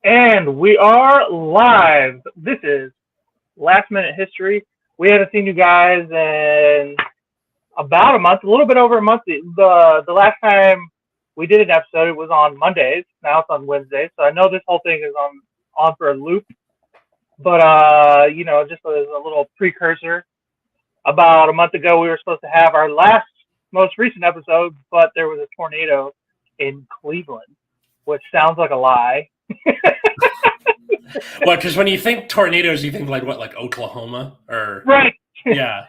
And we are live. This is Last Minute History. We haven't seen you guys in about a month, a little bit over a month. The last time we did an episode, it was on Mondays. Now it's on Wednesdays. So I know this whole thing is on for a loop. But just as a little precursor, about a month ago we were supposed to have our most recent episode, but there was a tornado in Cleveland, which sounds like a lie. What? Because when you think tornadoes, you think like Oklahoma or Right. yeah.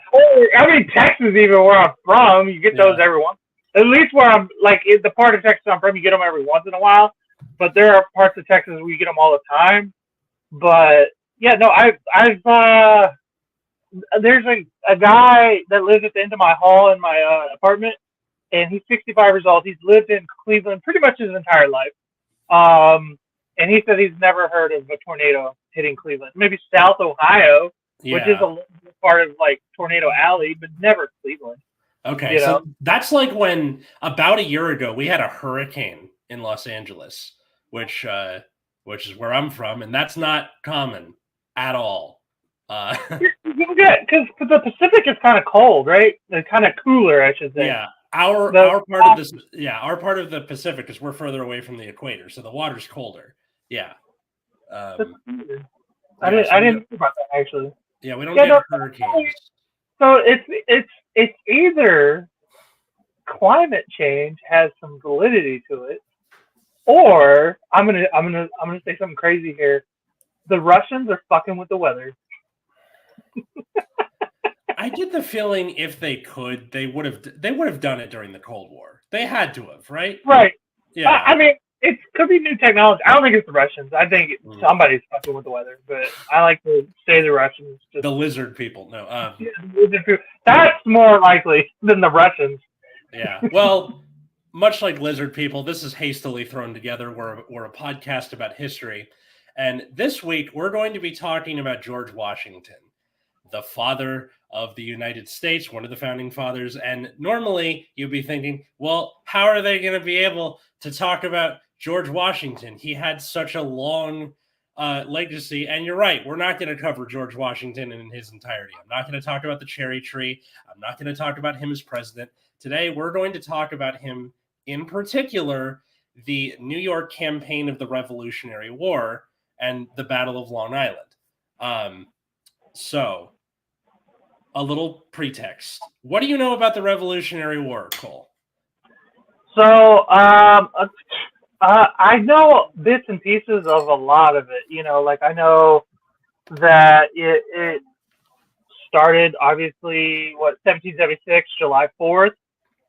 I mean, Texas, even where I'm from, you get those every once. At least where I'm, like, in the part of Texas I'm from, you get them every once in a while. But there are parts of Texas where you get them all the time. But yeah, no, there's a guy that lives at the end of my hall in my apartment, and he's 65 years old. He's lived in Cleveland pretty much his entire life. And he said he's never heard of a tornado hitting Cleveland. Maybe South Ohio, which is a part of like Tornado Alley, but never Cleveland. Okay, so that's like when about a year ago we had a hurricane in Los Angeles, which is where I'm from, and that's not common at all. Yeah, because the Pacific is kind of cold, right? It's kind of cooler, I should say. Yeah, our part of the Pacific is we're further away from the equator, so the water's colder. Yeah. I didn't think about that actually. Yeah, we don't get hurricanes. So it's either climate change has some validity to it, or I'm gonna say something crazy here. The Russians are fucking with the weather. I get the feeling if they could, they would have done it during the Cold War. They had to have, right? Right. Yeah. I mean, it could be new technology. I don't think it's the Russians. I think somebody's fucking with the weather. But I like to say the Russians. The lizard people. No. The lizard people. That's more likely than the Russians. Yeah. Well, much like lizard people, this is hastily thrown together. We're a podcast about history. And this week, we're going to be talking about George Washington, the father of the United States, one of the founding fathers. And normally you'd be thinking, well, how are they going to be able to talk about George Washington? He had such a long legacy. And you're right, we're not going to cover George Washington in his entirety. I'm not going to talk about the cherry tree. I'm not going to talk about him as president. Today, we're going to talk about him in particular, the New York campaign of the Revolutionary War and the Battle of Long Island. So, a little pretext. What do you know about the Revolutionary War, Cole? So, I know bits and pieces of a lot of it. You know, like I know that it started, obviously, 1776, July 4th.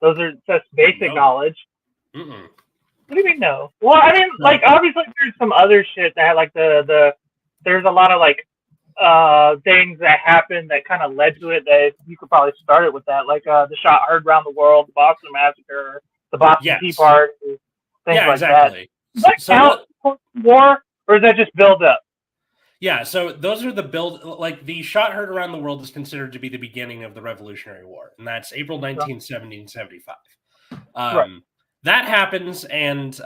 That's basic knowledge. Mm-mm. What do you mean no? Well, I mean, like, obviously there's some other shit that, like, there's a lot of, like, things that happened that kind of led to it that you could probably start it with that, like the shot heard around the world, the Boston Massacre, the Boston Tea Party, things like exactly. that. Does that count war, or is that just build up? Yeah, so those are the the shot heard around the world is considered to be the beginning of the Revolutionary War, and that's April 19, 1775. Right. That happens, and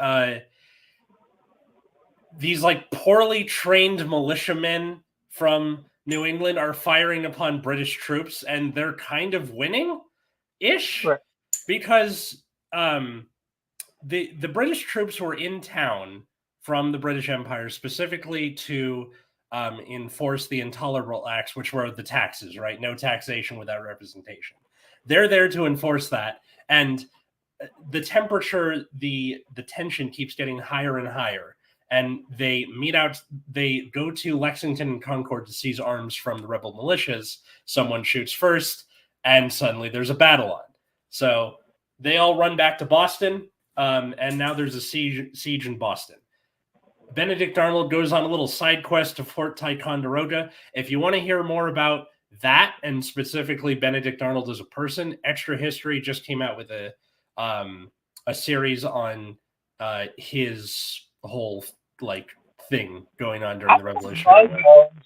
these like poorly trained militiamen from New England are firing upon British troops, and they're kind of winning-ish, right, because the British troops were in town from the British Empire specifically to enforce the Intolerable Acts, which were the taxes, right? No taxation without representation. They're there to enforce that, and the temperature, the tension keeps getting higher and higher. And they go to Lexington and Concord to seize arms from the rebel militias. Someone shoots first, and suddenly there's a battle on. So they all run back to Boston, and now there's a siege in Boston. Benedict Arnold goes on a little side quest to Fort Ticonderoga. If you want to hear more about that, and specifically Benedict Arnold as a person, Extra History just came out with a series on his whole thing going on during the Revolution.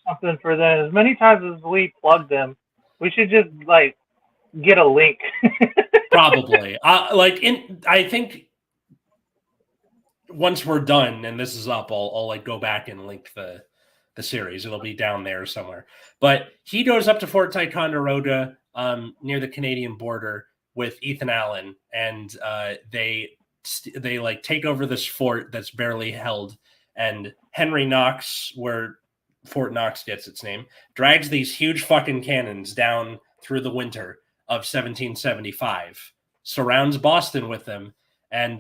Something for them. As many times as we plug them, we should just get a link. Probably. I think once we're done and this is up, I'll like go back and link the series. It'll be down there somewhere. But he goes up to Fort Ticonderoga near the Canadian border with Ethan Allen, and they like take over this fort that's barely held. And Henry Knox, where Fort Knox gets its name, drags these huge fucking cannons down through the winter of 1775, surrounds Boston with them, and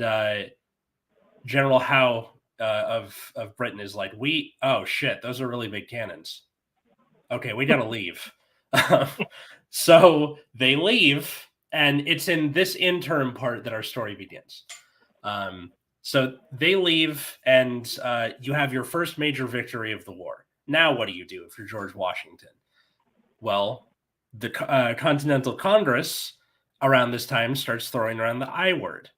General Howe of Britain is like, oh shit, those are really big cannons. Okay, we gotta leave. So they leave, and it's in this interim part that our story begins. So they leave, and you have your first major victory of the war. Now, what do you do if you're George Washington? Well, the Continental Congress around this time starts throwing around the I word,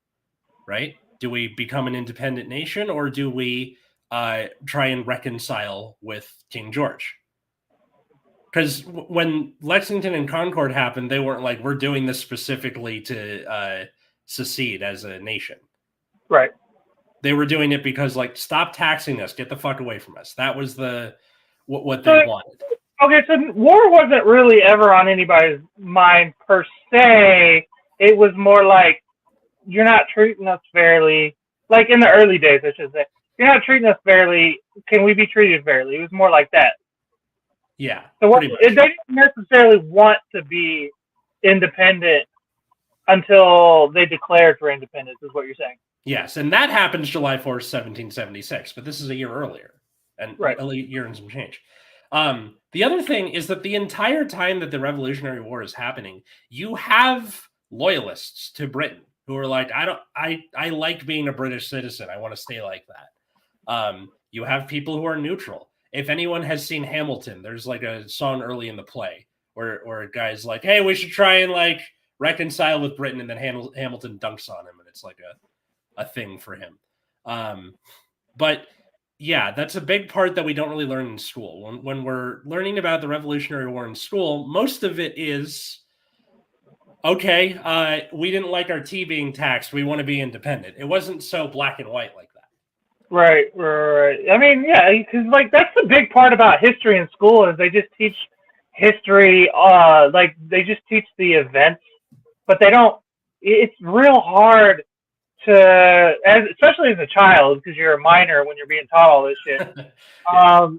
right? Do we become an independent nation, or do we try and reconcile with King George? Because when Lexington and Concord happened, they weren't like, we're doing this specifically to secede as a nation. Right. They were doing it because, like, stop taxing us, get the fuck away from us. That was what they wanted. Okay, so war wasn't really ever on anybody's mind per se. It was more like, you're not treating us fairly. Like in the early days, I should say, you're not treating us fairly. Can we be treated fairly? It was more like that. Yeah. So they didn't necessarily want to be independent until they declared for independence, is what you're saying. Yes, and that happens July 4th, 1776, but this is a year earlier, and right. A year and some change. The other thing is that the entire time that the Revolutionary War is happening, you have loyalists to Britain who are like, I like being a British citizen. I want to stay like that. You have people who are neutral. If anyone has seen Hamilton, there's like a song early in the play where a guy's like, hey, we should try and like reconcile with Britain, and then Hamilton dunks on him, and it's like a thing for him. But yeah, that's a big part that we don't really learn in school. When we're learning about the Revolutionary War in school, most of it is, okay, we didn't like our tea being taxed. We want to be independent. It wasn't so black and white like that. Right. I mean, yeah, because like that's the big part about history in school is they just teach history, like they just teach the events, but they don't. It's real hard to, especially as a child, because you're a minor when you're being taught all this shit. Yeah.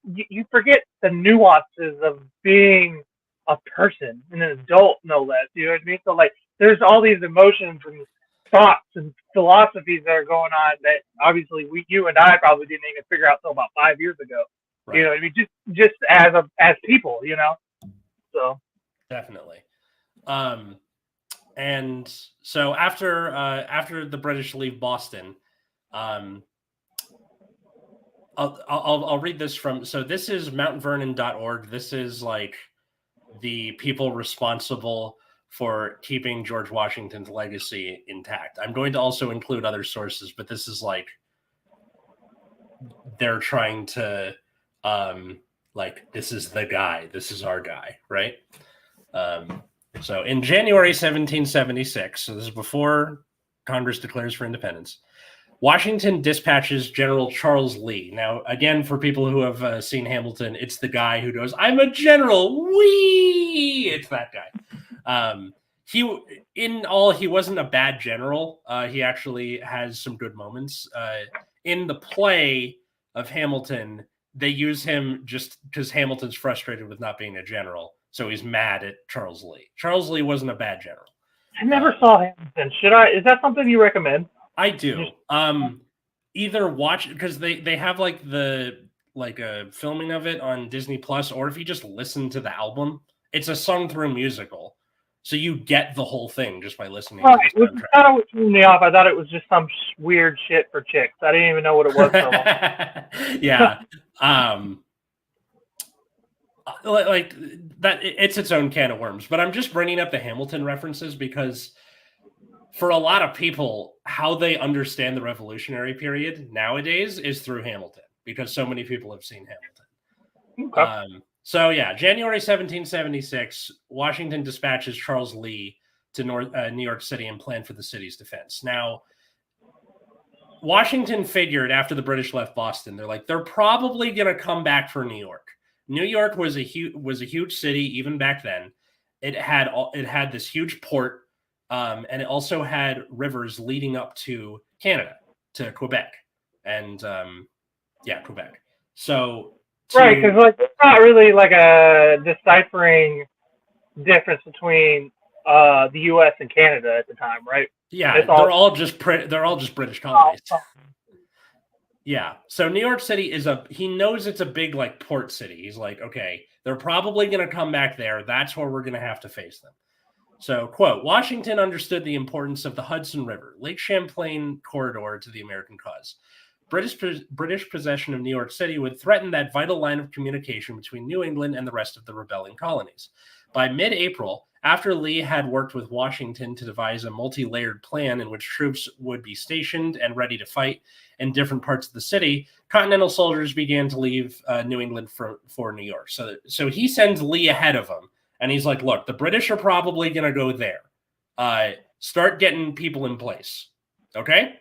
You forget the nuances of being a person, an adult, no less. You know what I mean? So like, there's all these emotions and thoughts and philosophies that are going on that obviously you and I probably didn't even figure out until about 5 years ago. Right. You know what I mean? Just as people, you know. So definitely. And so after the British leave Boston, I'll read this from. So this is mountvernon.org. This is like the people responsible for keeping George Washington's legacy intact. I'm going to also include other sources, but this is like they're trying to like, this is the guy, this is our guy, right? So in January 1776, so this is before Congress declares for independence, Washington dispatches General Charles Lee. Now, again, for people who have seen Hamilton, it's the guy who goes, I'm a general, wee! It's that guy. He wasn't a bad general. He actually has some good moments. In the play of Hamilton, they use him just because Hamilton's frustrated with not being a general. So he's mad at Charles Lee. Charles Lee wasn't a bad general. I never saw Hamilton. Should I? Is that something you recommend? I do. Either watch, because they have like a filming of it on Disney Plus, or if you just listen to the album, it's a sung through musical. So you get the whole thing just by listening. Right, which is kind of what threw me off. I thought it was just some weird shit for chicks. I didn't even know what it was. Yeah. Like that, it's its own can of worms. But I'm just bringing up the Hamilton references because for a lot of people, how they understand the Revolutionary period nowadays is through Hamilton, because so many people have seen Hamilton. Okay. So yeah, January 1776, Washington dispatches Charles Lee to New York City and plan for the city's defense. Now, Washington figured after the British left Boston, they're probably going to come back for New York. New York was a huge city even back then. It had this huge port, and it also had rivers leading up to Canada, to Quebec, and Quebec. So right, because like it's not really like a deciphering difference between the U.S. and Canada at the time, right? Yeah, they're all just British colonies. Yeah. So New York City he knows it's a big like port city. He's like, okay, they're probably going to come back there. That's where we're going to have to face them. So, quote, Washington understood the importance of the Hudson River, Lake Champlain corridor to the American cause. British possession of New York City would threaten that vital line of communication between New England and the rest of the rebelling colonies. By mid-April, after Lee had worked with Washington to devise a multi-layered plan in which troops would be stationed and ready to fight in different parts of the city, Continental soldiers began to leave New England for New York. So he sends Lee ahead of him, and he's like, look, the British are probably going to go there. Start getting people in place, okay?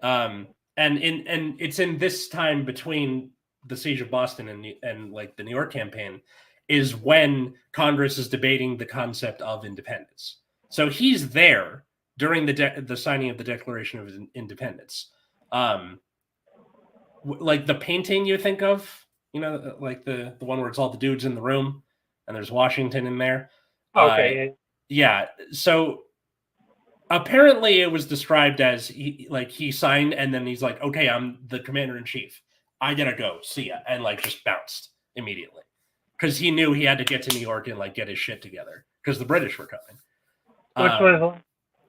And it's in this time between the siege of Boston and like the New York campaign is when Congress is debating the concept of independence. So he's there during the signing of the Declaration of Independence. Like the painting you think of, like the one where it's all the dudes in the room and there's Washington in there. Okay. Yeah. So apparently it was described as he signed and then he's like, okay, I'm the commander in chief. I gotta go. See ya. And like just bounced immediately. Because he knew he had to get to New York and like get his shit together because the British were coming. Which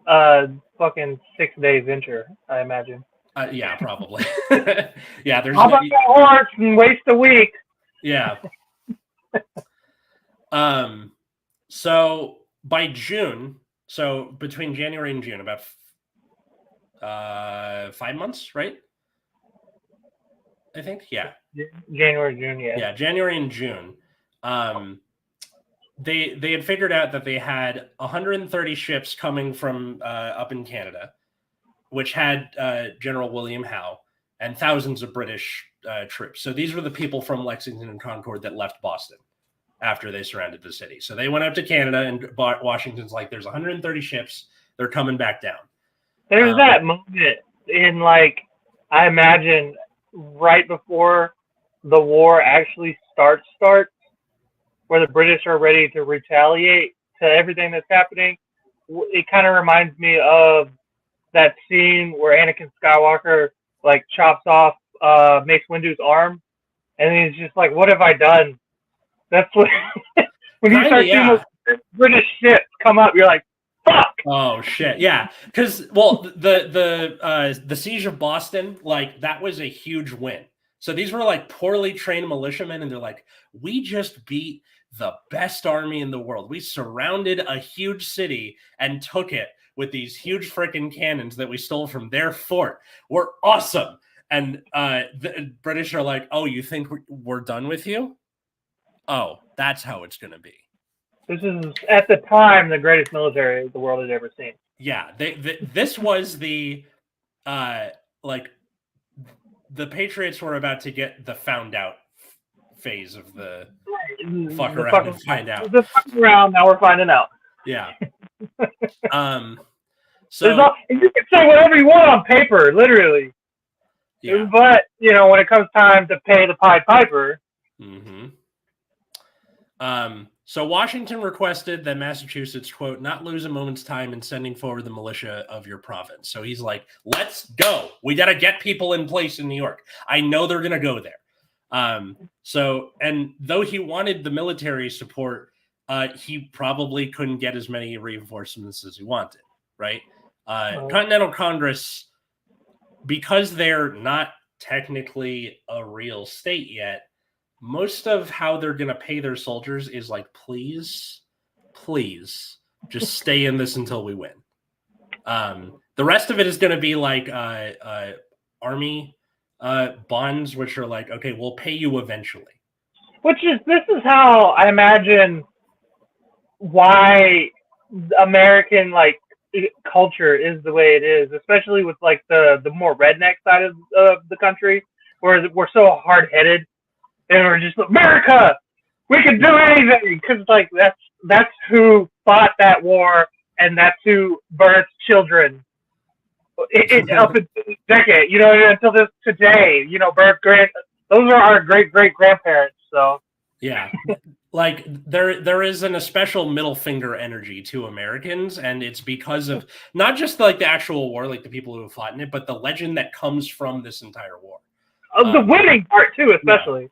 was fucking 6 days venture, I imagine. Yeah, probably. Yeah, there's. How about that horse and waste a week? Yeah. So by June, so between January and June, about 5 months, right? I think, yeah. January, June, yeah. Yeah, January and June. They had figured out that they had 130 ships coming from up in Canada, which had General William Howe and thousands of British troops. So these were the people from Lexington and Concord that left Boston after they surrounded the city. So they went up to Canada and Washington's like, there's 130 ships. They're coming back down. There's that moment in like, I imagine right before the war actually starts, where the British are ready to retaliate to everything that's happening. It kind of reminds me of that scene where Anakin Skywalker like chops off Mace Windu's arm, and he's just like, "What have I done?" That's what when you start seeing those British ships come up, you're like, "Fuck!" Oh shit, yeah. Because the siege of Boston, like that was a huge win. So these were like poorly trained militiamen, and they're like, "We just beat the best army in the world. We surrounded a huge city and took it with these huge freaking cannons that we stole from their fort. We're awesome." And the British are like, "Oh, you think we're done with you? Oh, that's how it's going to be." This is, at the time, the greatest military the world had ever seen. Yeah, this was the Patriots were about to get the found out phase of the fuck around and find out. The fuck around, now we're finding out. Yeah. So you can say whatever you want on paper, literally. Yeah. But when it comes time to pay the Pied Piper. Mm-hmm. So Washington requested that Massachusetts, quote, not lose a moment's time in sending forward the militia of your province. So he's like, let's go. We got to get people in place in New York. I know they're going to go there. And though he wanted the military support, he probably couldn't get as many reinforcements as he wanted, right? Continental Congress, because they're not technically a real state yet, most of how they're going to pay their soldiers is like, please, just stay in this until we win. The rest of it is going to be like army bonds, which are like, okay, we'll pay you eventually. This is how I imagine why American like culture is the way it is, especially with like the more redneck side of the country, where we're so hard headed and we're just America. We can do anything because like that's who fought that war and that's who birthed children. It up until this decade, until this today, those are our great grandparents. So yeah, like there is a special middle finger energy to Americans, and it's because of not just like the actual war, like the people who have fought in it, but the legend that comes from this entire war. The winning part too, especially.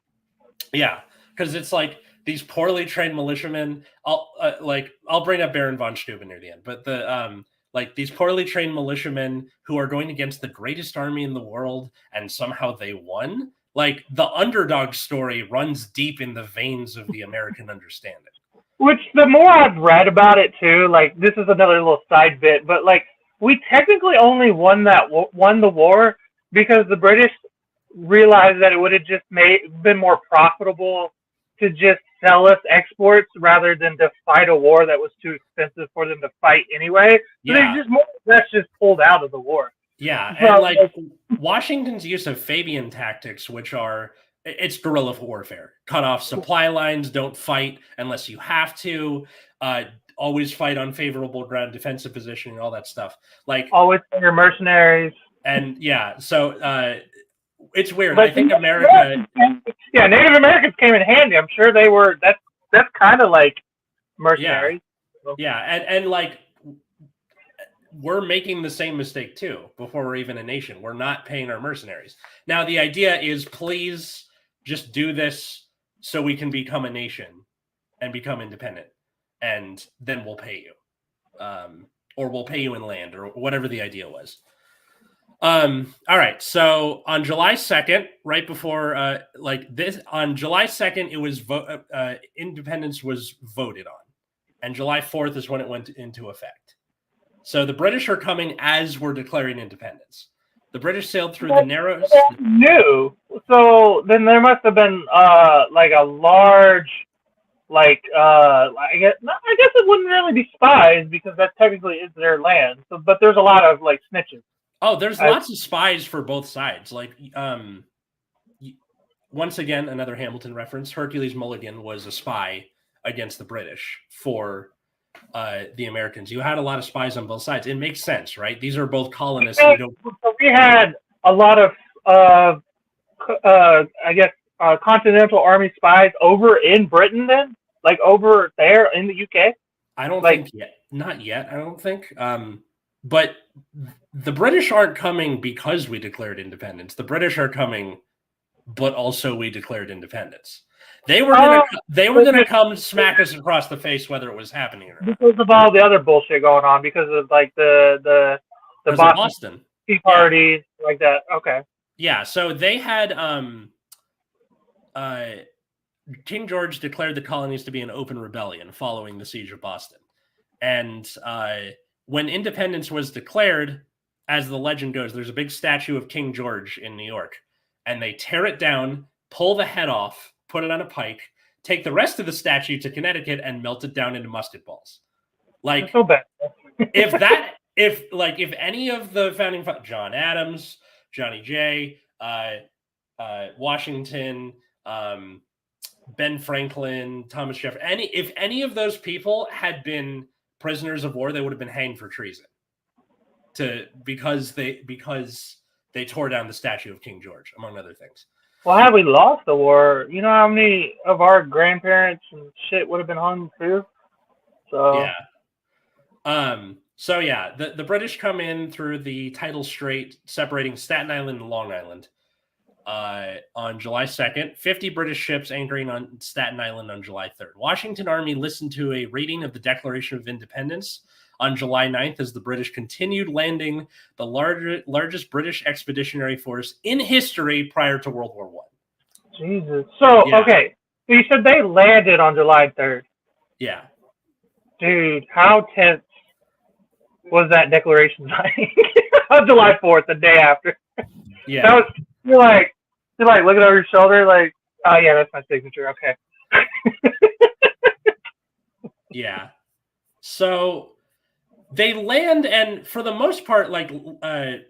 Yeah, because it's like these poorly trained militiamen. I'll bring up Baron von Steuben near the end, but the like these poorly trained militiamen who are going against the greatest army in the world, and somehow they won. Like the underdog story runs deep in the veins of the American understanding. Which the more I've read about it too, like this is another little side bit, but like we technically only won the war because the British realized that it would have just been more profitable to just sell us exports rather than to fight a war that was too expensive for them to fight anyway. So they just more or less just pulled out of the war. Yeah, and like Washington's use of Fabian tactics, which are it's guerrilla warfare, cut off supply lines, don't fight unless you have to, always fight on favorable ground, defensive positioning, all that stuff. Like always your mercenaries. And yeah, so it's weird. But I think America. Yeah, Native Americans came in handy. I'm sure they were. That's kind of like mercenaries. Yeah, and like we're making the same mistake too. Before we're even a nation, we're not paying our mercenaries. Now the idea is, please just do this so we can become a nation and become independent, and then we'll pay you, or we'll pay you in land, or whatever the idea was. All right. So on July 2nd, right before on July 2nd, it was independence was voted on, and July 4th is when it went into effect. So the British are coming as we're declaring independence. The British sailed through the Narrows. New. So then there must have been like a large, like I guess it wouldn't really be spies because that technically is their land. So, but there's a lot of like snitches. Oh, there's lots of spies for both sides. Like, once again, another Hamilton reference. Hercules Mulligan was a spy against the British for the Americans. You had a lot of spies on both sides. It makes sense, right? These are both colonists. We had a lot of, I guess, Continental Army spies over in Britain then? Like over there in the UK? I don't think yet. Not yet, I don't think. But the British aren't coming because we declared independence. The British are coming, but also we declared independence. They were gonna come smack us across the face whether it was happening or not. Because of all the other bullshit going on, because of like the Boston Tea Party, like that. Okay. Yeah, so they had King George declared the colonies to be an open rebellion following the siege of Boston. And when independence was declared, as the legend goes, there's a big statue of King George in New York, and they tear it down, pull the head off, put it on a pike, take the rest of the statue to Connecticut, and melt it down into musket balls. Like, that's so bad. if any of the founding John Adams, Johnny Jay, Washington, Ben Franklin, Thomas Jefferson, if any of those people had been prisoners of war, they would have been hanged for treason because they tore down the statue of King George, among other things. Well, had we lost the war, you know how many of our grandparents and shit would have been hung too? So yeah. So yeah, the British come in through the Tidal Strait, separating Staten Island and Long Island on July 2nd. 50 British ships anchoring on Staten Island on July 3rd. Washington Army listened to a reading of the Declaration of Independence on July 9th as the British continued landing the largest British expeditionary force in history prior to World War I. Jesus. So, yeah. Okay. So you said they landed on July 3rd. Yeah. Dude, how tense was that declaration signing on July 4th, the day after? Yeah. You're like looking over your shoulder, like, oh yeah, that's my signature. Okay. Yeah. So They land, and for the most part, like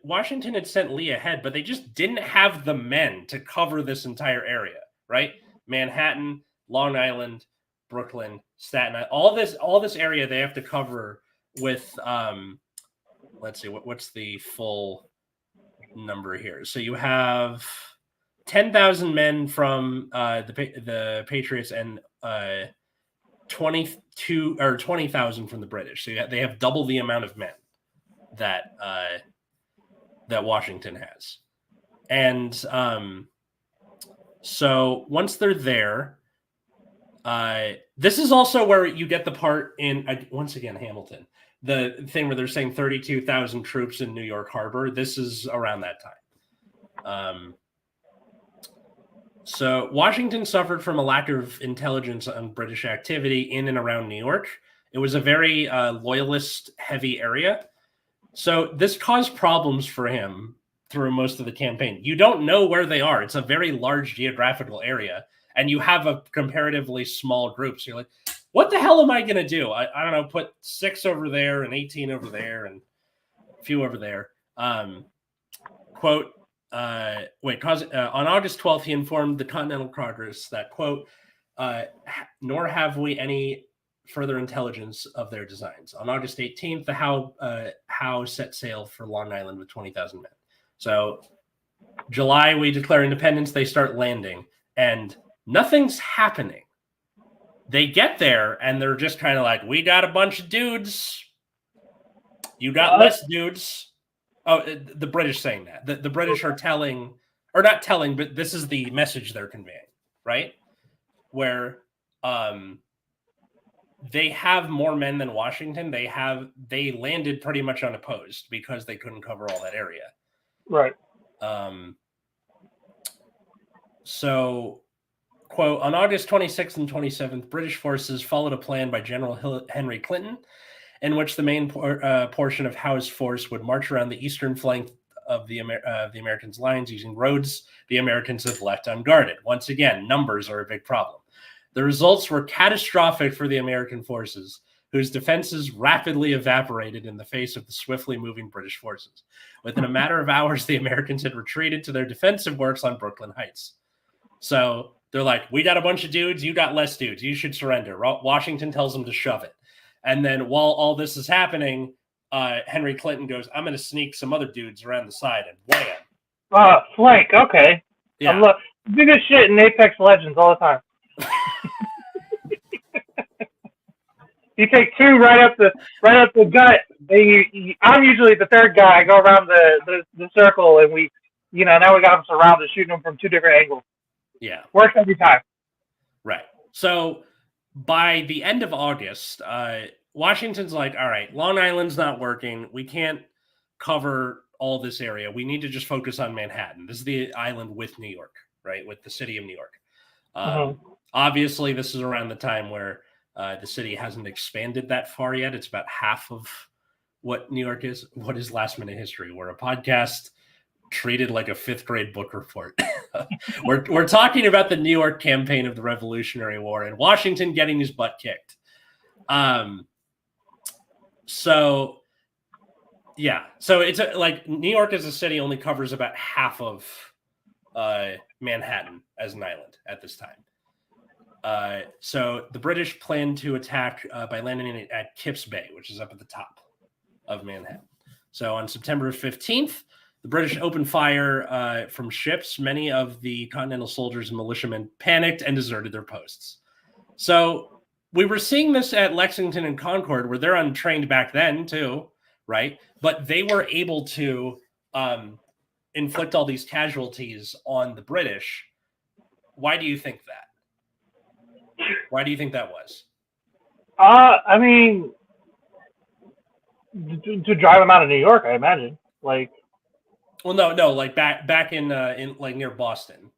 Washington had sent Lee ahead, but they just didn't have the men to cover this entire area, right? Manhattan, Long Island, Brooklyn, Staten Island, all this area they have to cover with let's see, what's the full number here? So you have 10,000 men from the Patriots and 20,000 from the British. So they have double the amount of men that that Washington has. And so once they're there, this is also where you get the part in once again Hamilton, the thing where they're saying 32,000 troops in New York Harbor. This is around that time. So Washington suffered from a lack of intelligence on British activity in and around New York. It was a very loyalist-heavy area. So this caused problems for him through most of the campaign. You don't know where they are. It's a very large geographical area, and you have a comparatively small group. So you're like, what the hell am I going to do? I don't know, put 6 over there and 18 over there and a few over there. Quote, on August 12th, he informed the Continental Congress that, quote, nor have we any further intelligence of their designs. On August 18th, the Howe set sail for Long Island with 20,000 men. So July, we declare independence. They start landing, and nothing's happening. They get there, and they're just kind of like, we got a bunch of dudes. You got less dudes. Oh, the British saying that. The British are telling, or not telling, but this is the message they're conveying, right? Where they have more men than Washington. They landed pretty much unopposed because they couldn't cover all that area. Right. So, quote, on August 26th and 27th, British forces followed a plan by General Henry Clinton, in which the main portion of Howe's force would march around the eastern flank of the Americans' lines using roads the Americans have left unguarded. Once again, numbers are a big problem. The results were catastrophic for the American forces, whose defenses rapidly evaporated in the face of the swiftly moving British forces. Within a matter of hours, the Americans had retreated to their defensive works on Brooklyn Heights. So they're like, we got a bunch of dudes, you got less dudes, you should surrender. Washington tells them to shove it. And then while all this is happening, Henry Clinton goes, I'm going to sneak some other dudes around the side, and wham. Flank, okay. Yeah. Do this shit in Apex Legends all the time. You take 2 right up the gut. I'm usually the third guy. I go around the circle, and we, now we got them surrounded, shooting them from 2 different angles. Yeah. Works every time. Right. So by the end of August, Washington's like, all right, Long Island's not working. We can't cover all this area. We need to just focus on Manhattan. This is the island with New York, right? With the city of New York. Obviously, this is around the time where the city hasn't expanded that far yet. It's about half of what New York is. What is Last Minute History? We're a podcast treated like a 5th grade book report. We're talking about the New York campaign of the Revolutionary War and Washington getting his butt kicked. So it's like New York as a city only covers about half of Manhattan as an island at this time. So the British plan to attack by landing at Kips Bay, which is up at the top of Manhattan. So on September 15th, the British opened fire from ships. Many of the Continental soldiers and militiamen panicked and deserted their posts. So we were seeing this at Lexington and Concord, where they're untrained back then too, right? But they were able to inflict all these casualties on the British. Why do you think that? Why do you think that was? I mean, to drive them out of New York, I imagine. Well, no, like back in like near Boston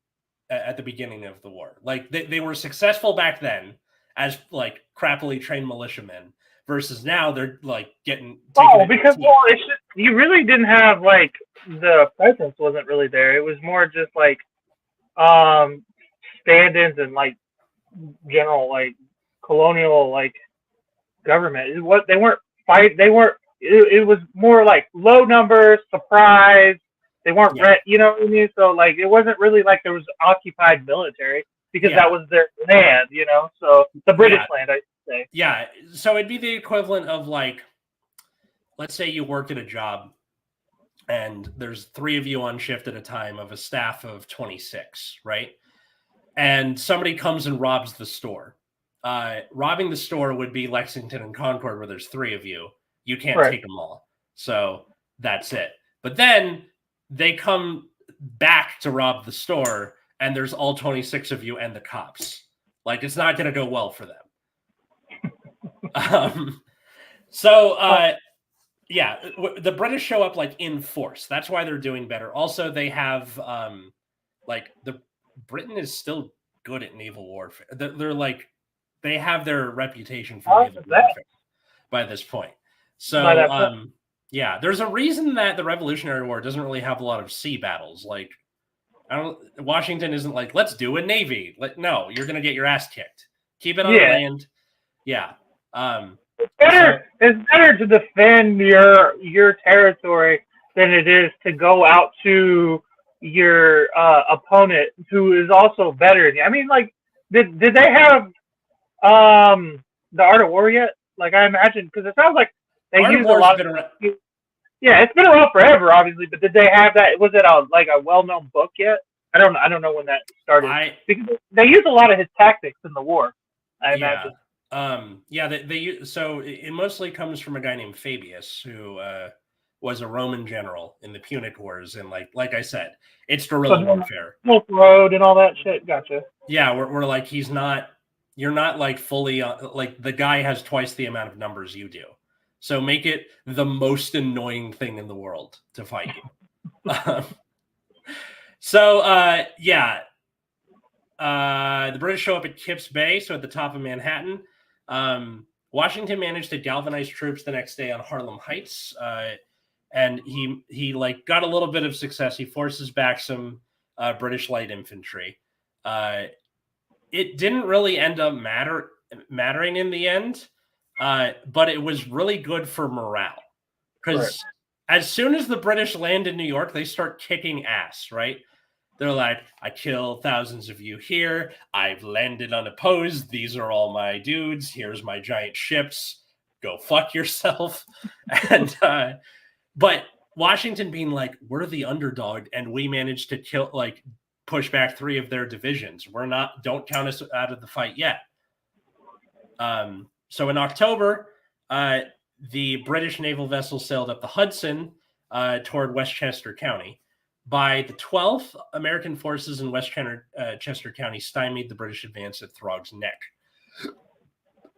at the beginning of the war. Like they were successful back then as like crappily trained militiamen versus now they're like getting because it's just, you really didn't have like the presence wasn't really there. It was more just like stand-ins and like general like colonial like government. What they weren't it was more like low numbers, surprise. They weren't Yeah. you know what I mean? So like it wasn't really like there was occupied military because Yeah. that was their land, you know. So the British Yeah. land, I should say. Yeah. So it'd be the equivalent of like, let's say you work at a job and there's 3 of you on shift at a time of a staff of 26, right? And somebody comes and robs the store. Robbing the store would be Lexington and Concord, where there's 3 of you. You can't Right. take them all. So that's it. But then they come back to rob the store, and there's all 26 of you and the cops. Like, it's not going to go well for them. Yeah, the British show up like in force. That's why they're doing better. Also, they have Britain is still good at naval warfare. They're like, they have their reputation for naval warfare by this point. So yeah, there's a reason that the Revolutionary War doesn't really have a lot of sea battles. Like, Washington isn't like, let's do a navy. No, you're gonna get your ass kicked. Keep it on land. Yeah. It's better to defend your territory than it is to go out to your opponent who is also better than you. I mean, like, did they have the Art of War yet? Like, I imagine, because it sounds like they use a lot of. Yeah, it's been around forever, obviously. But did they have that? Was it a well-known book yet? I don't know when that started. Because they use a lot of his tactics in the war, I imagine. So it mostly comes from a guy named Fabius, who was a Roman general in the Punic Wars, and like I said, it's guerrilla warfare. Silk Road and all that shit. Gotcha. Yeah, we're like, you're not like fully like, the guy has twice the amount of numbers you do, so make it the most annoying thing in the world to fight you. The British show up at Kips Bay, so at the top of Manhattan. Washington managed to galvanize troops the next day on Harlem Heights, and he like got a little bit of success. He forces back some British light infantry. It didn't really end up mattering in the end, but it was really good for morale, because as soon as the British land in New York, they start kicking ass, right? They're like, I kill thousands of you here. I've landed unopposed. These are all my dudes. Here's my giant ships. Go fuck yourself. And but Washington being like, we're the underdog, and we managed to push back 3 of their divisions. Don't count us out of the fight yet. So in October, the British naval vessel sailed up the Hudson toward Westchester County. By the 12th, American forces in Westchester County stymied the British advance at Throg's Neck.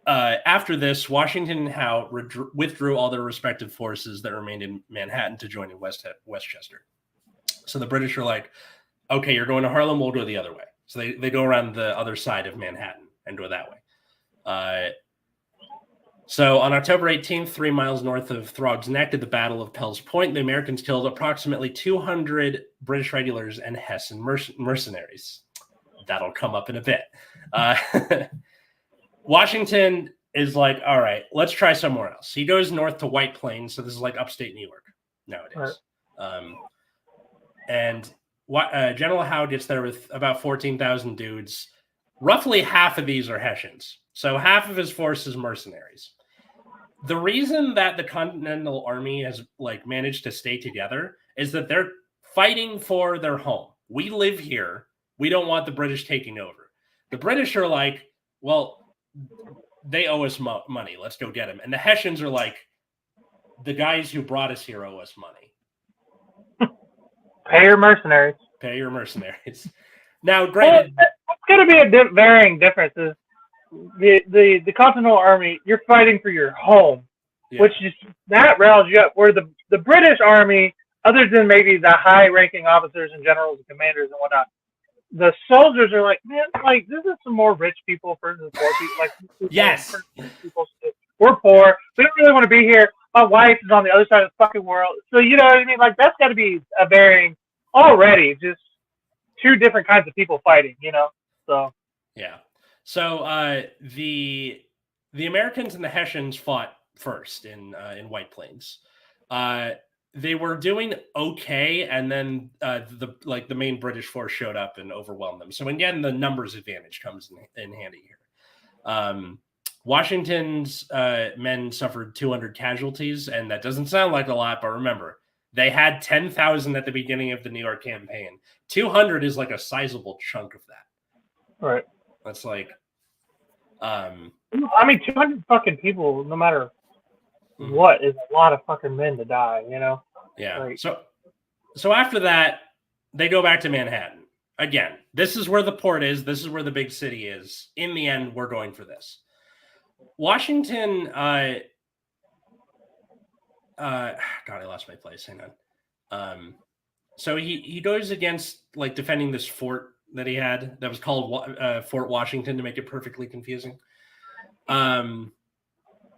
After this, Washington and Howe withdrew all their respective forces that remained in Manhattan to join in Westchester. So the British are like, okay, you're going to Harlem, we'll go the other way. So they go around the other side of Manhattan and go that way. So on October 18th, 3 miles north of Throg's Neck at the Battle of Pell's Point, the Americans killed approximately 200 British regulars and Hessian mercenaries. That'll come up in a bit. Washington is like, all right, let's try somewhere else. He goes north to White Plains. So this is like upstate New York nowadays. And General Howe gets there with about 14,000 dudes. Roughly half of these are Hessians. So half of his force is mercenaries. The reason that the Continental Army has managed to stay together is that they're fighting for their home. We live here. We don't want the British taking over. The British are like, well, they owe us money. Let's go get them. And the Hessians are like, the guys who brought us here owe us money. Pay your mercenaries. Pay your mercenaries. Now, granted, it's going to be varying differences. The Continental Army, you're fighting for your home, which is that riles you up. Where the British Army, other than maybe the high-ranking officers and generals and commanders and whatnot, the soldiers are like, man, this is some more rich people versus poor people. Yes, we're poor. We don't really want to be here. My wife is on the other side of the fucking world, so you know what I mean. That's got to be a varying already. Just 2 different kinds of people fighting, So yeah. So the Americans and the Hessians fought first in White Plains. They were doing okay, and then the main British force showed up and overwhelmed them. So again, the numbers advantage comes in handy here. Washington's men suffered 200 casualties, and that doesn't sound like a lot, but remember, they had 10,000 at the beginning of the New York campaign. 200 is like a sizable chunk of that. Right. That's like, I mean, 200 fucking people, no matter what, is a lot of fucking men to die, you know? Yeah. Like, so after that, they go back to Manhattan. Again, this is where the port is. This is where the big city is. In the end, we're going for this. Washington, God, I lost my place. Hang on. So he goes against like defending this fort that he had that was called Fort Washington to make it perfectly confusing.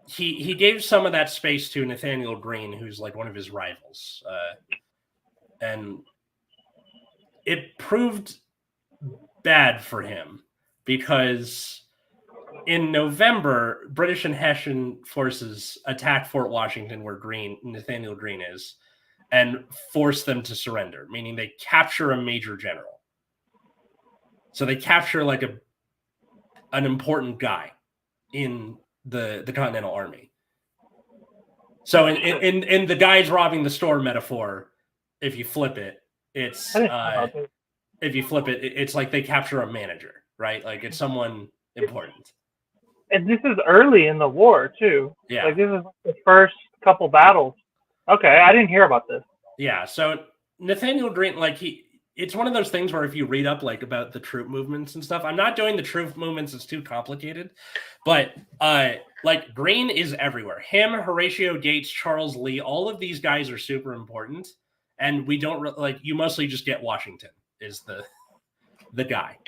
He gave some of that space to Nathaniel Greene, who's like one of his rivals, and it proved bad for him because in November, British and Hessian forces attack Fort Washington, where Nathaniel Greene is, and force them to surrender, meaning they capture a major general. So they capture like an important guy in the Continental Army. So in the guys robbing the store metaphor, if you flip it, it's it's like they capture a manager, right? Like it's someone important. And this is early in the war too. Yeah. Like this is the first couple battles. Okay, I didn't hear about this. Yeah. So Nathaniel Greene, like it's one of those things where if you read up like about the troop movements and stuff, I'm not doing the troop movements, it's too complicated, but like Greene is everywhere. Him, Horatio Gates, Charles Lee, all of these guys are super important, and we don't like you mostly just get Washington is the guy.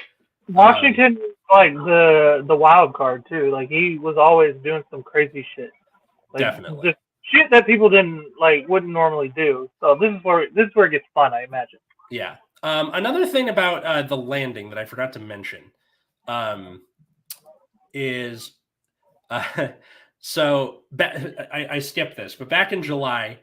Washington was like the wild card too. Like he was always doing some crazy shit. Like, definitely. Just shit that people wouldn't normally do. So this is where it gets fun, I imagine. Yeah. Another thing about the landing that I forgot to mention is so I skipped this, but back in July,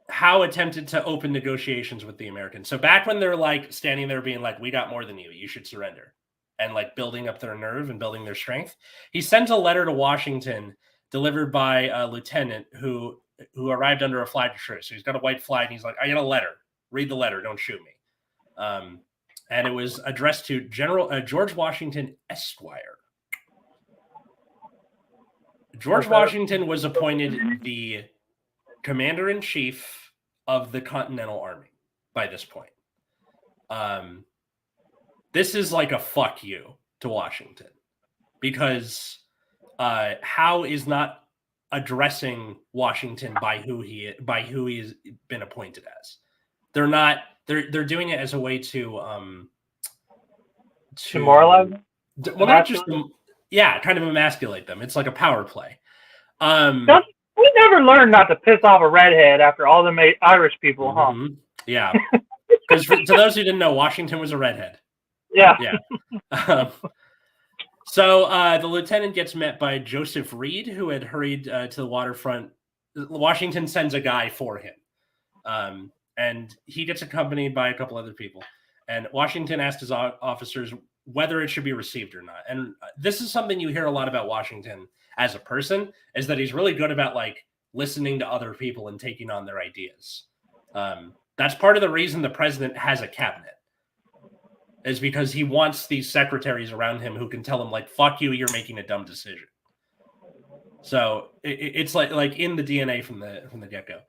Howe attempted to open negotiations with the Americans. So back when they're like standing there being like, we got more than you should surrender, and like building up their nerve and building their strength, he sent a letter to Washington delivered by a lieutenant who arrived under a flag of truce. So he's got a white flag, and he's like, I got a letter. Read the letter. Don't shoot me. And it was addressed to General George Washington Esquire. George Washington was appointed the commander-in-chief of the Continental Army by this point. This is like a fuck you to Washington because Howe is not addressing Washington by who he's been appointed as. They're doing it as a way to demoralize them? Well, not just kind of emasculate them. It's like a power play. We never learned not to piss off a redhead after all the Irish people, huh? Yeah. Because to those who didn't know, Washington was a redhead. Yeah. Yeah. So the lieutenant gets met by Joseph Reed, who had hurried to the waterfront. Washington sends a guy for him. And he gets accompanied by a couple other people. And Washington asked his officers whether it should be received or not. And this is something you hear a lot about Washington as a person, is that he's really good about like listening to other people and taking on their ideas. That's part of the reason the president has a cabinet, is because he wants these secretaries around him who can tell him like, fuck you, you're making a dumb decision. So it's like in the DNA from the get-go.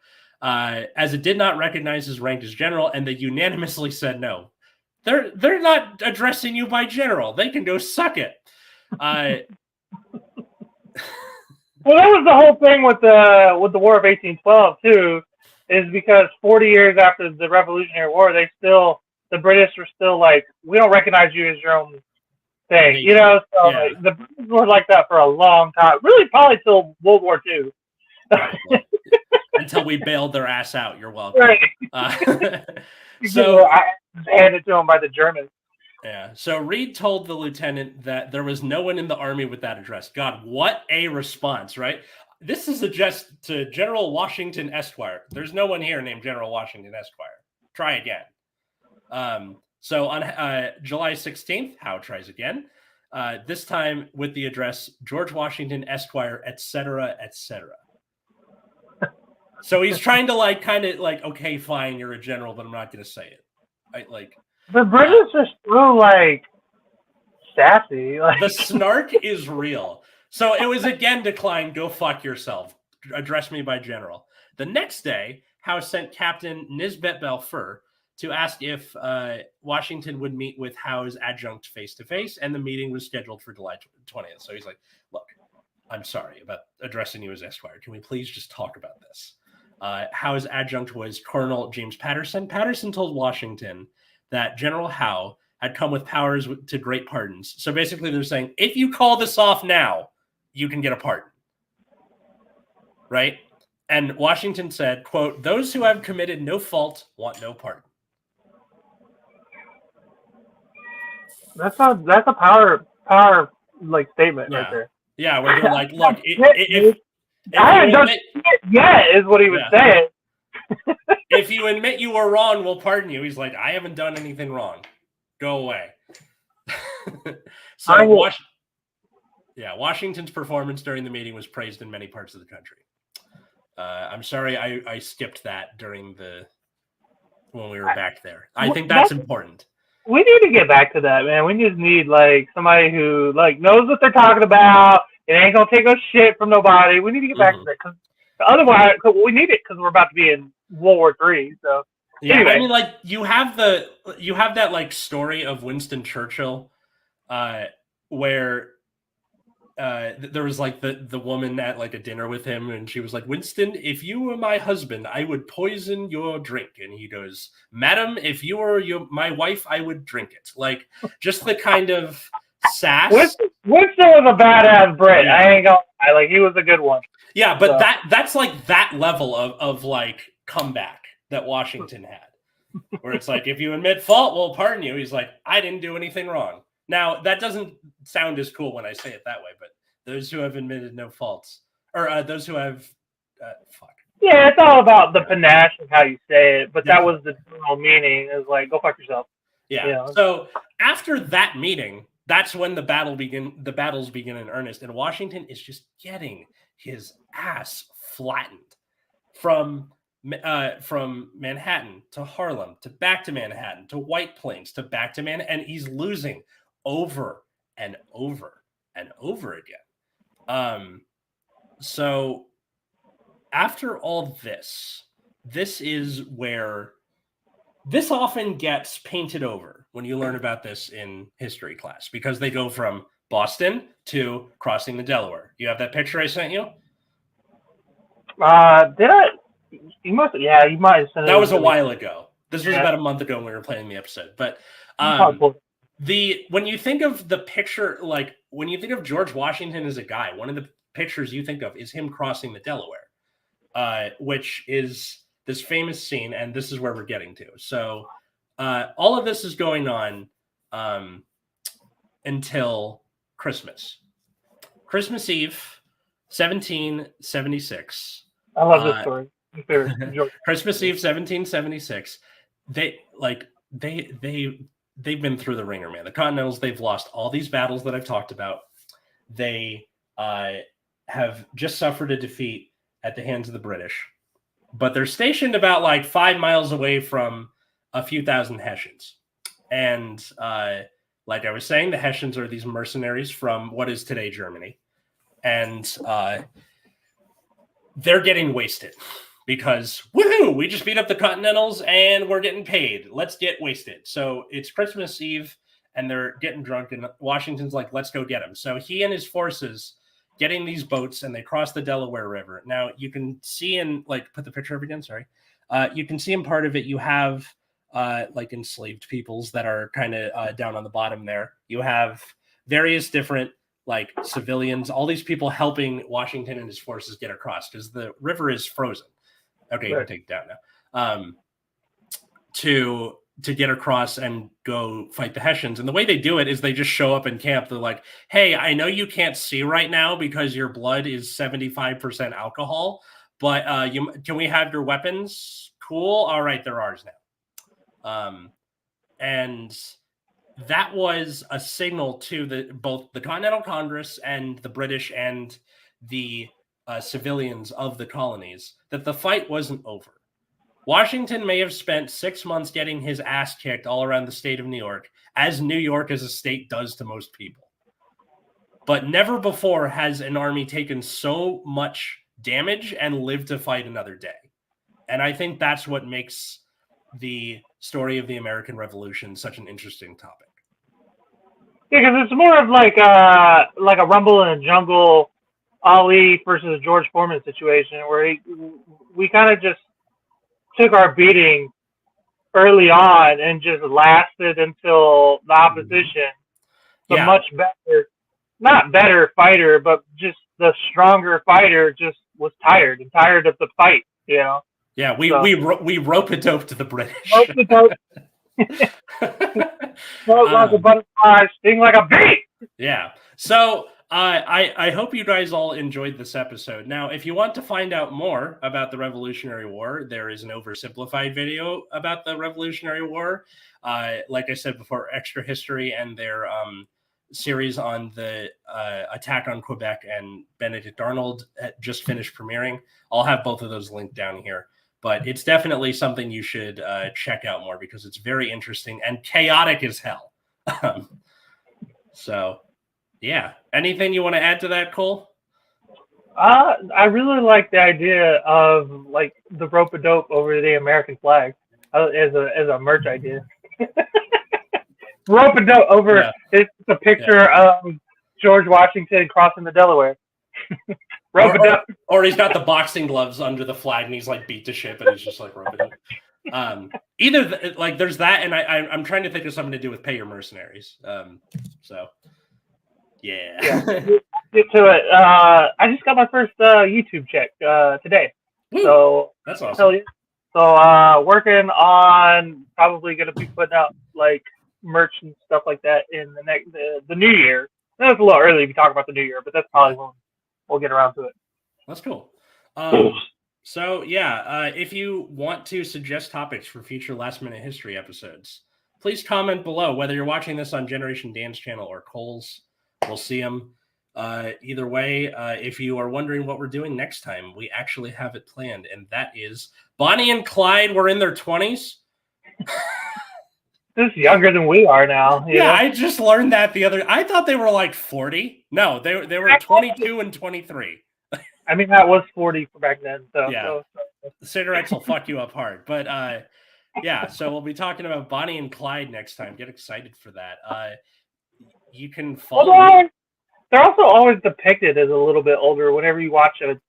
As it did not recognize his rank as general, and they unanimously said no. They're not addressing you by general. They can go suck it. Well, that was the whole thing with the War of 1812 too, is because 40 years after the Revolutionary War, the British were still like, we don't recognize you as your own thing, you know. So yeah. like, the British were like that for a long time, really probably till World War II. Until we bailed their ass out. You're welcome. Right. So I handed to them by the Germans. Yeah. So Reed told the lieutenant that there was no one in the army with that address. God, what a response, right? This is addressed to General Washington Esquire. There's no one here named General Washington Esquire. Try again. So on July 16th, Howe tries again. This time with the address George Washington Esquire, etc., etc. So he's trying to kind of okay, fine, you're a general, but I'm not going to say it. The British are still sassy. The snark is real. So it was again declined. Go fuck yourself. Address me by general. The next day, Howe sent Captain Nisbet Balfour to ask if Washington would meet with Howe's adjutant face to face, and the meeting was scheduled for July 20th. So he's like, "Look, I'm sorry about addressing you as Esquire. Can we please just talk about this?" Howe's adjutant was Colonel James Patterson. Patterson told Washington that General Howe had come with powers to great pardons. So basically they're saying, if you call this off now, you can get a pardon. Right? And Washington said, quote, "Those who have committed no fault want no pardon." That's a power statement right there. Yeah, where they're like, look, I haven't done shit yet, is what he was saying. If you admit you were wrong, we'll pardon you. He's like, I haven't done anything wrong. Go away. So Washington's performance during the meeting was praised in many parts of the country. I'm sorry I skipped that when we were back there. I think that's important. We need to get back to that, man. We just need somebody who knows what they're talking about. It ain't gonna take no shit from nobody. We need to get back to that, because otherwise, we need it because we're about to be in World War III. So yeah, anyway. I mean, you have that story of Winston Churchill, where there was the woman at a dinner with him, and she was like, "Winston, if you were my husband, I would poison your drink." And he goes, "Madam, if you were my wife, I would drink it." Just the kind of sass. Winston was a badass Brit. Yeah. I ain't gonna lie. He was a good one. Yeah, but that's that level of comeback that Washington had, where it's if you admit fault, we'll pardon you. He's like, I didn't do anything wrong. Now, that doesn't sound as cool when I say it that way, but those who have admitted no faults, or those who have, Yeah, it's all about the panache and how you say it, but that was the general meaning, is go fuck yourself. Yeah. So after that meeting, that's when the battles begin in earnest, and Washington is just getting his ass flattened from Manhattan to Harlem to back to Manhattan to White Plains to back to Manhattan, and he's losing over and over and over again. So after all this is where this often gets painted over when you learn about this in history class, because they go from Boston to crossing the Delaware. You have that picture I sent you? Did I? You must. Yeah, you might have sent it. That was a while ago. This was about a month ago when we were planning the episode. But when you think of the picture, when you think of George Washington as a guy, one of the pictures you think of is him crossing the Delaware, which is this famous scene, and this is where we're getting to. So all of this is going on until Christmas Eve, 1776. I love this story. Christmas Eve, 1776. They've been through the ringer, man. The Continentals, they've lost all these battles that I've talked about. They have just suffered a defeat at the hands of the British, but they're stationed about 5 miles away from a few thousand Hessians. And like I was saying, the Hessians are these mercenaries from what is today Germany. And they're getting wasted because, woohoo, we just beat up the Continentals and we're getting paid. Let's get wasted. So it's Christmas Eve and they're getting drunk, and Washington's like, let's go get them. So he and his forces getting these boats, and they cross the Delaware River. Now you can see put the picture up again. Sorry. You can see in part of it, you have enslaved peoples that are kind of down on the bottom there. You have various different civilians, all these people helping Washington and his forces get across because the river is frozen. Okay, you can take it down now. to get across and go fight the Hessians. And the way they do it is they just show up in camp. They're like, hey, I know you can't see right now because your blood is 75% alcohol, but can we have your weapons? Cool. All right, they're ours now. And that was a signal to both the Continental Congress and the British and the civilians of the colonies that the fight wasn't over. Washington may have spent 6 months getting his ass kicked all around the state of New York, as New York as a state does to most people. But never before has an army taken so much damage and lived to fight another day. And I think that's what makes the story of the American Revolution such an interesting topic. Yeah, because it's more of like a Rumble in the Jungle, Ali versus George Foreman situation, where we kind of just took our beating early on and just lasted until the opposition, the much better, not better fighter, but just the stronger fighter, just was tired of the fight, you know. Yeah, we rope-a-doped the British. Rope-a-dope. Float like a butterfly, sting like a bee. Yeah. So I hope you guys all enjoyed this episode. Now, if you want to find out more about the Revolutionary War, there is an oversimplified video about the Revolutionary War. Like I said before, Extra History and their series on the attack on Quebec and Benedict Arnold just finished premiering. I'll have both of those linked down here. But it's definitely something you should check out more because it's very interesting and chaotic as hell. So, yeah. Anything you want to add to that, Cole? I really like the idea of like the rope-a-dope over the American flag as a merch idea. Rope-a-dope over it's a picture of George Washington crossing the Delaware. Or he's got the boxing gloves under the flag and he's like beat to shit, but he's just like rubbing it. Like there's that, and I'm trying to think of something to do with Pay Your Mercenaries. So yeah. Get to it. I just got my first YouTube check today. Woo, so that's awesome. So working on probably gonna be putting out like merch and stuff like that in the new year. That's a little early to be talking about the new year, but that's probably when we'll get around to it. That's cool. So yeah, if you want to suggest topics for future Last Minute History episodes, please comment below, whether you're watching this on Generation Dan's channel or Cole's. We'll see them. Either way, if you are wondering what we're doing next time, we actually have it planned, and that is Bonnie and Clyde were in their 20s. This is younger than we are now. Yeah, I just learned that I thought they were like 40. No, they were 22 and 23. I mean, that was 40 back then. So yeah, cigarettes will fuck you up hard. But yeah, so we'll be talking about Bonnie and Clyde next time. Get excited for that. You can follow. Well, they're also always depicted as a little bit older whenever you watch a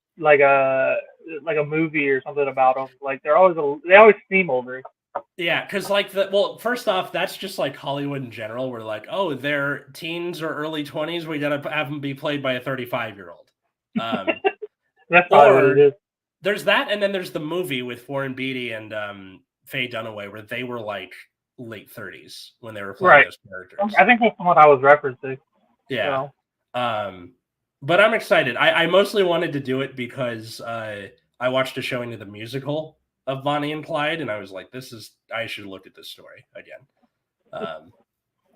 movie or something about them. Like they always seem older. Yeah, because like first off, that's just like Hollywood in general. We're like, oh, they're teens or early 20s. We gotta have them be played by a 35-year-old. That's probably what it is. There's that, and then there's the movie with Warren Beatty and Faye Dunaway, where they were like late 30s when they were playing those characters. I think that's what I was referencing. Yeah. So. But I'm excited. I mostly wanted to do it because I watched a showing of the musical of Bonnie and Clyde, and I was like, I should look at this story again.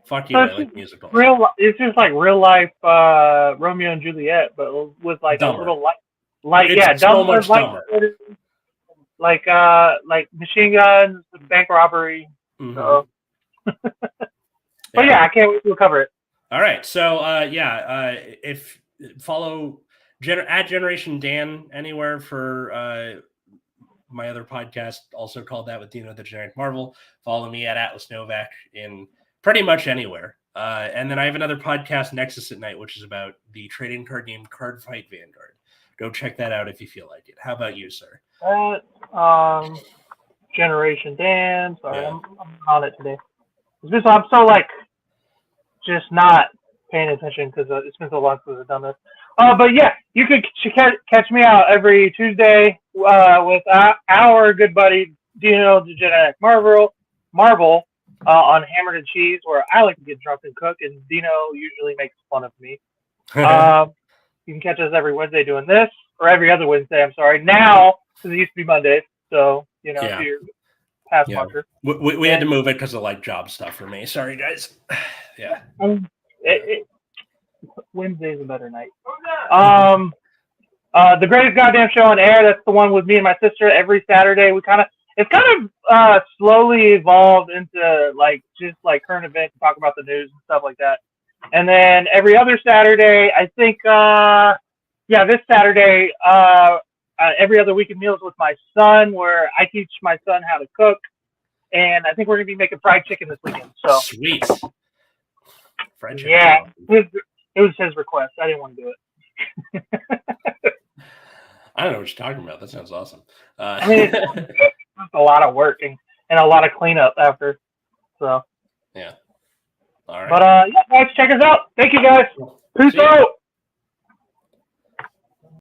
Fuck you, I like musicals. It's just like real life Romeo and Juliet, but with like dumber. A little light, it's so much dumber. Like machine guns, bank robbery. Mm-hmm. So. But yeah, I can't wait to cover it. All right, so if follow at Generation Dan anywhere for my other podcast, also called That with Dino the Generic Marvel. Follow me at Atlas Novak in pretty much anywhere. And then I have another podcast, Nexus at Night, which is about the trading card game Card Fight Vanguard. Go check that out if you feel like it. How about you, sir? Generation Dan. Sorry, I'm on it today. I'm so like just not paying attention because it's been so long since I've done this. But yeah, you could catch me out every Tuesday with our good buddy Dino the Generic Marvel. Marvel on Hammered and Cheese, where I like to get drunk and cook, and Dino usually makes fun of me. You can catch us every Wednesday doing this, or every other Wednesday. I'm sorry. Now, because it used to be Mondays, so you know, Yeah. if you're past Yeah. marker. We had to move it because of like job stuff for me. Sorry, guys. Yeah. Wednesday's a better night. The Greatest Goddamn Show on Air. That's the one with me and my sister every Saturday. It's kind of slowly evolved into like just like current events, talk about the news and stuff like that. And then every other Saturday, I think, this Saturday, every other weekend meals with my son, where I teach my son how to cook, and I think we're gonna be making fried chicken this weekend. So sweet. Fried chicken. Yeah, it was his request. I didn't want to do it. I don't know what you're talking about. That sounds awesome. I mean, it's a lot of work and a lot of cleanup after. So yeah. All right. But guys, check us out. Thank you guys. Peace out.